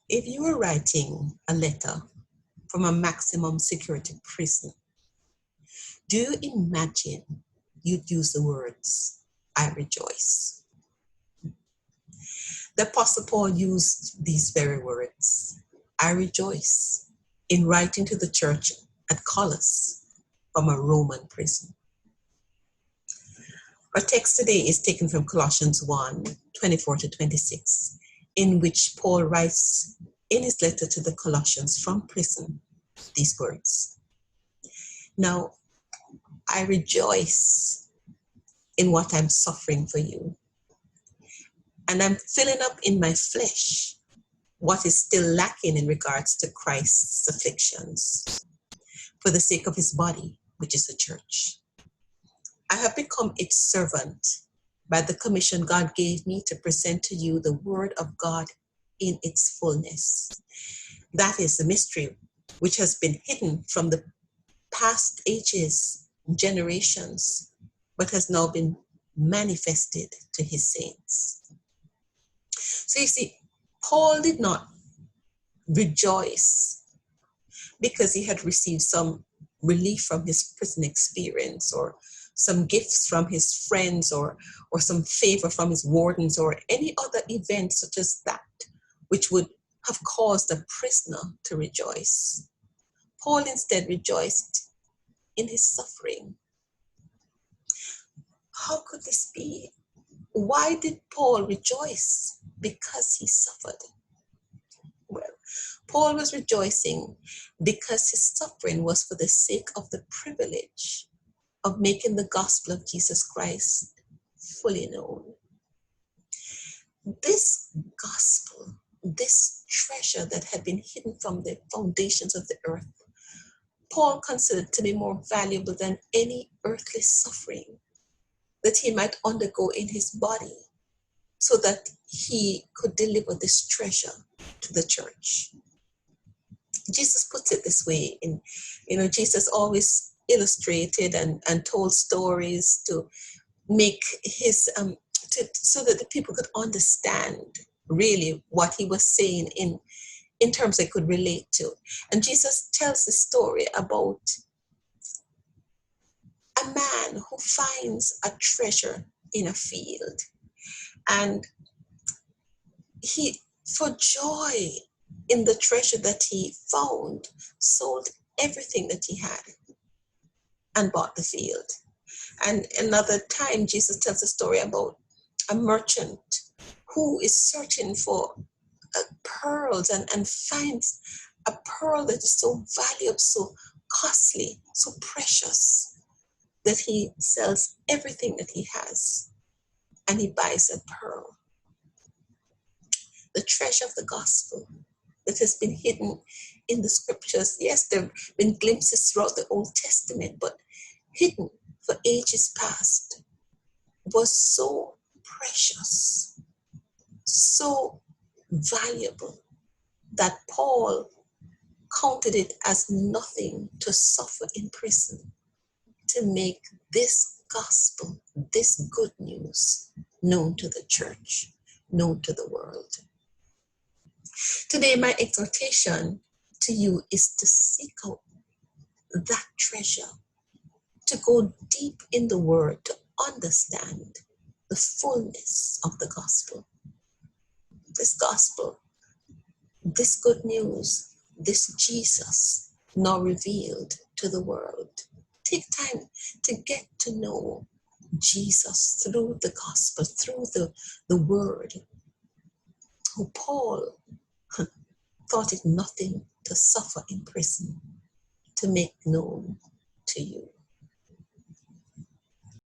If you were writing a letter from a maximum security prison, do you imagine you'd use the words, I rejoice? The Apostle Paul used these very words, I rejoice, in writing to the church at Colossus from a Roman prison. Our text today is taken from Colossians 1:24-26, in which Paul writes in his letter to the Colossians from prison these words. Now, I rejoice in what I'm suffering for you, and I'm filling up in my flesh what is still lacking in regards to Christ's afflictions for the sake of his body, which is the church. I have become its servant by the commission God gave me to present to you the word of God in its fullness. That is the mystery which has been hidden from the past ages, generations, but has now been manifested to his saints. So you see, Paul did not rejoice because he had received some relief from his prison experience, or some gifts from his friends, or some favor from his wardens, or any other event such as that, which would have caused a prisoner to rejoice. Paul instead rejoiced in his suffering. How could this be? Why did Paul rejoice? Because he suffered. Well, Paul was rejoicing because his suffering was for the sake of the privilege of making the gospel of Jesus Christ fully known. This gospel, this treasure that had been hidden from the foundations of the earth, Paul considered to be more valuable than any earthly suffering that he might undergo in his body, so that he could deliver this treasure to the church. Jesus puts it this way, Jesus always illustrated and told stories to make his, so that the people could understand really what he was saying in terms they could relate to. And Jesus tells the story about a man who finds a treasure in a field, and he, for joy in the treasure that he found, sold everything that he had and bought the field. And another time, Jesus tells a story about a merchant who is searching for pearls and finds a pearl that is so valuable, so costly, so precious, that he sells everything that he has and he buys a pearl. The treasure of the gospel that has been hidden in the scriptures. Yes, there have been glimpses throughout the Old Testament, but hidden for ages past, was so precious, so valuable, that Paul counted it as nothing to suffer in prison to make this gospel, this good news, known to the church, known to the world. Today, my exhortation to you is to seek out that treasure, to go deep in the word, to understand the fullness of the gospel. This gospel, this good news, this Jesus now revealed to the world. Take time to get to know Jesus through the gospel, through the word, who Paul thought it nothing to suffer in prison to make known to you.